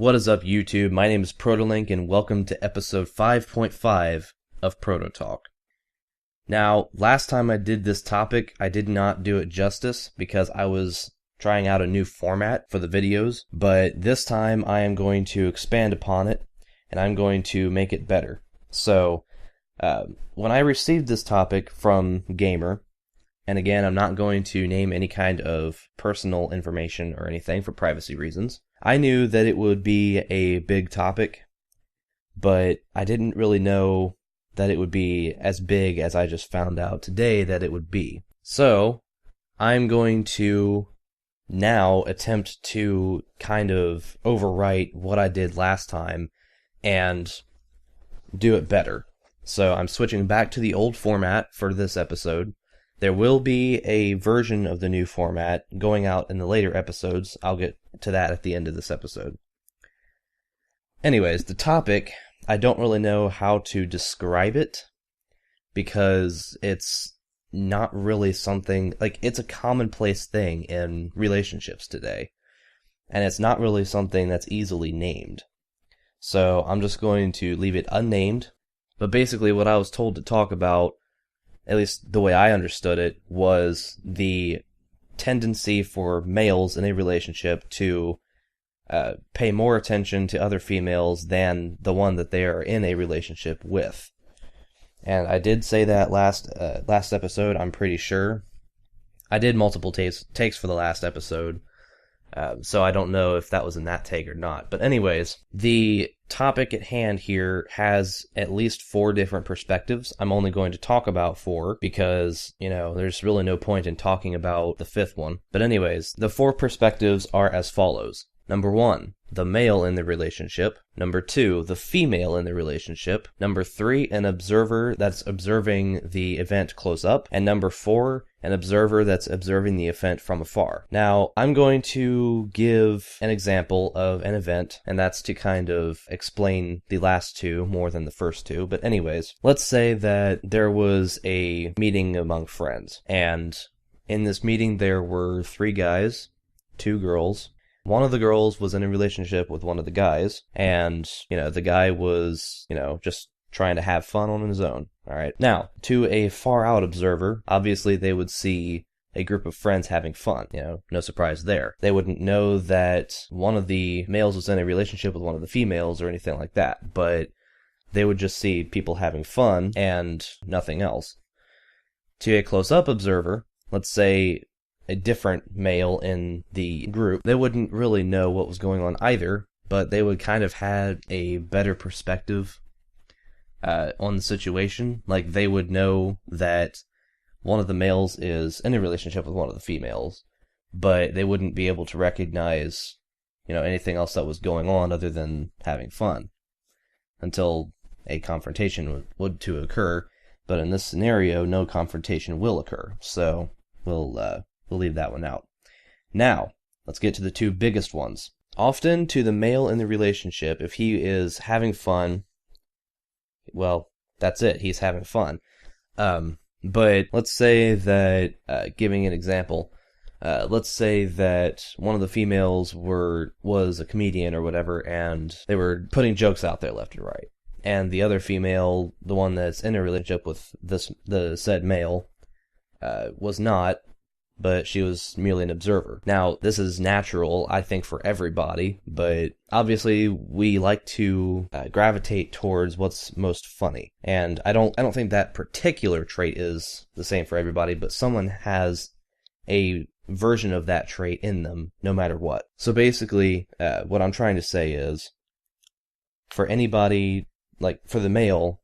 What is up, YouTube? My name is ProtoLink, and welcome to episode 5.5 of ProtoTalk. Now, last time I did this topic, I did not do it justice because I was trying out a new format for the videos, but this time I am going to expand upon it, and I'm going to make it better. So, when I received this topic from Gamer, and again, I'm not going to name any kind of personal information or anything for privacy reasons, I knew that it would be a big topic, but I didn't really know that it would be as big as I just found out today that it would be. So, I'm going to now attempt to kind of overwrite what I did last time and do it better. So, I'm switching back to the old format for this episode. There will be a version of the new format going out in the later episodes. I'll get to that at the end of this episode. Anyways, the topic, I don't really know how to describe it because it's not really something, like, it's a commonplace thing in relationships today. And it's not really something that's easily named. So I'm just going to leave it unnamed. But basically what I was told to talk about, at least the way I understood it, was the tendency for males in a relationship to pay more attention to other females than the one that they are in a relationship with. And I did say that last episode, I'm pretty sure. I did multiple takes for the last episode, so I don't know if that was in that take or not. But anyways, the topic at hand here has at least 4 different perspectives. I'm only going to talk about 4 because, there's really no point in talking about the 5th one. But anyways, the 4 perspectives are as follows. Number 1, the male in the relationship. Number 2, the female in the relationship. Number 3, an observer that's observing the event close up. And number 4, an observer that's observing the event from afar. Now, I'm going to give an example of an event, and that's to kind of explain the last 2 more than the first 2. But anyways, let's say that there was a meeting among friends. And in this meeting, there were 3 guys, 2 girls. One of the girls was in a relationship with one of the guys, and, the guy was, just trying to have fun on his own, alright? Now, to a far-out observer, obviously they would see a group of friends having fun, no surprise there. They wouldn't know that one of the males was in a relationship with one of the females or anything like that, but they would just see people having fun and nothing else. To a close-up observer, let's say a different male in the group, they wouldn't really know what was going on either, but they would kind of have a better perspective on the situation. Like, they would know that one of the males is in a relationship with one of the females, but they wouldn't be able to recognize, anything else that was going on other than having fun until a confrontation would to occur. But in this scenario, no confrontation will occur, so we'll leave that one out. Now, let's get to the 2 biggest ones. Often, to the male in the relationship, if he is having fun, well, that's it, he's having fun. But let's say that, giving an example, let's say that one of the females was a comedian or whatever, and they were putting jokes out there left and right. And the other female, the one that's in a relationship with the said male, was not, but she was merely an observer. Now, this is natural, I think, for everybody, but obviously we like to gravitate towards what's most funny. And I don't think that particular trait is the same for everybody, but someone has a version of that trait in them, no matter what. So basically, what I'm trying to say is, for anybody, like for the male,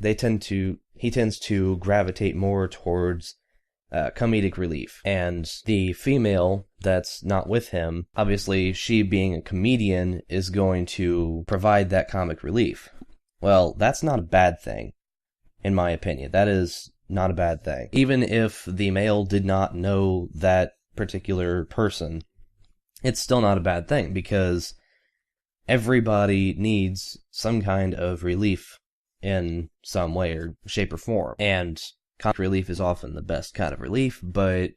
he tends to gravitate more towards comedic relief. And the female that's not with him, obviously she being a comedian is going to provide that comic relief. Well, that's not a bad thing, in my opinion. That is not a bad thing. Even if the male did not know that particular person, it's still not a bad thing, because everybody needs some kind of relief in some way or shape or form. And comic relief is often the best kind of relief, but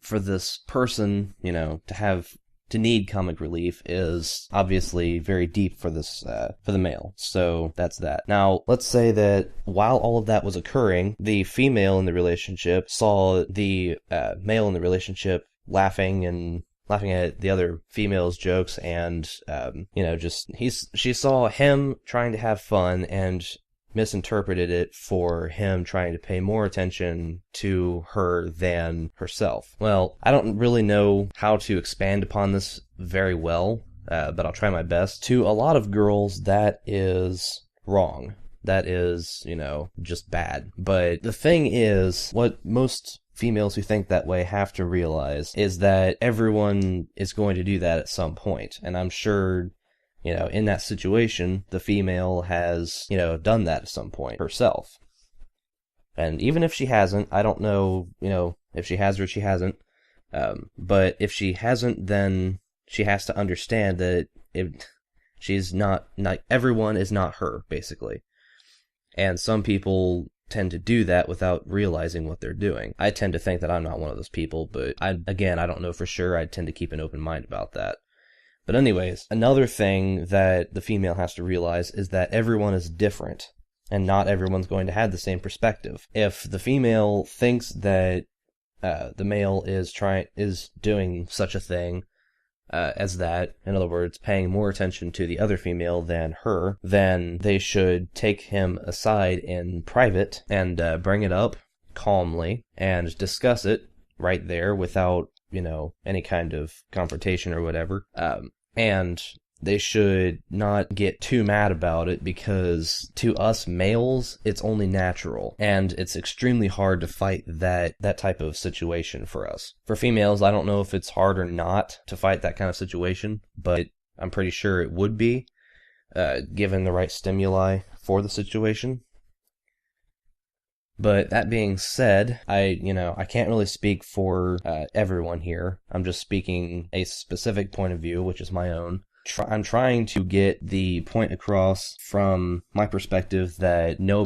for this person, to have to need comic relief is obviously very deep for this for the male. So that's that. Now, let's say that while all of that was occurring, the female in the relationship saw the male in the relationship laughing at the other female's jokes, and she saw him trying to have fun and misinterpreted it for him trying to pay more attention to her than herself. Well, I don't really know how to expand upon this very well, but I'll try my best. To a lot of girls, that is wrong. That is, just bad. But the thing is, what most females who think that way have to realize is that everyone is going to do that at some point. And I'm sure, in that situation, the female has, done that at some point herself. And even if she hasn't, I don't know, if she has or she hasn't. But if she hasn't, then she has to understand that she's not everyone is not her, basically. And some people tend to do that without realizing what they're doing. I tend to think that I'm not one of those people, but I don't know for sure. I tend to keep an open mind about that. But anyways, another thing that the female has to realize is that everyone is different, and not everyone's going to have the same perspective. If the female thinks that the male is doing such a thing as that, in other words, paying more attention to the other female than her, then they should take him aside in private and bring it up calmly and discuss it right there without, any kind of confrontation or whatever. And they should not get too mad about it, because to us males, it's only natural, and it's extremely hard to fight that type of situation for us. For females, I don't know if it's hard or not to fight that kind of situation, but I'm pretty sure it would be, given the right stimuli for the situation. But that being said, I can't really speak for everyone here. I'm just speaking a specific point of view, which is my own. I'm trying to get the point across from my perspective that no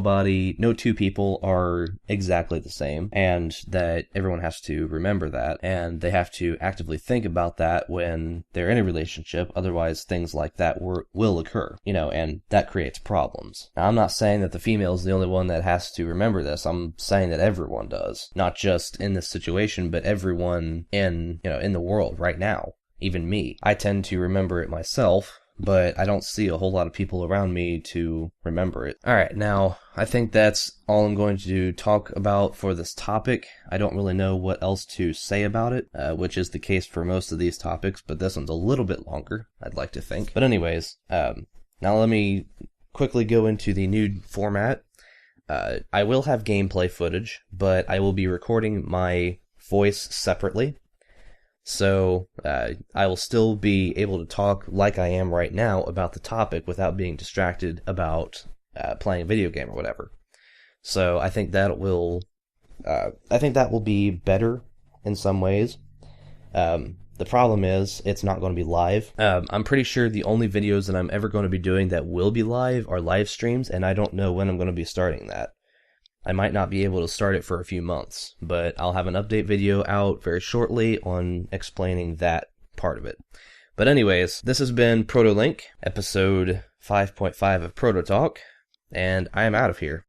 two people are exactly the same, and that everyone has to remember that, and they have to actively think about that when they're in a relationship. Otherwise, things like that will occur, and that creates problems. Now, I'm not saying that the female is the only one that has to remember this. I'm saying that everyone does, not just in this situation, but everyone in the world right now. Even me. I tend to remember it myself, but I don't see a whole lot of people around me to remember it. Alright, now, I think that's all I'm going to talk about for this topic. I don't really know what else to say about it, which is the case for most of these topics, but this one's a little bit longer, I'd like to think. But anyways, now let me quickly go into the new format. I will have gameplay footage, but I will be recording my voice separately. So, I will still be able to talk like I am right now about the topic without being distracted about playing a video game or whatever. So, I think that will be better in some ways. The problem is, it's not going to be live. I'm pretty sure the only videos that I'm ever going to be doing that will be live are live streams, and I don't know when I'm going to be starting that. I might not be able to start it for a few months, but I'll have an update video out very shortly on explaining that part of it. But anyways, this has been ProtoLink, episode 5.5 of ProtoTalk, and I am out of here.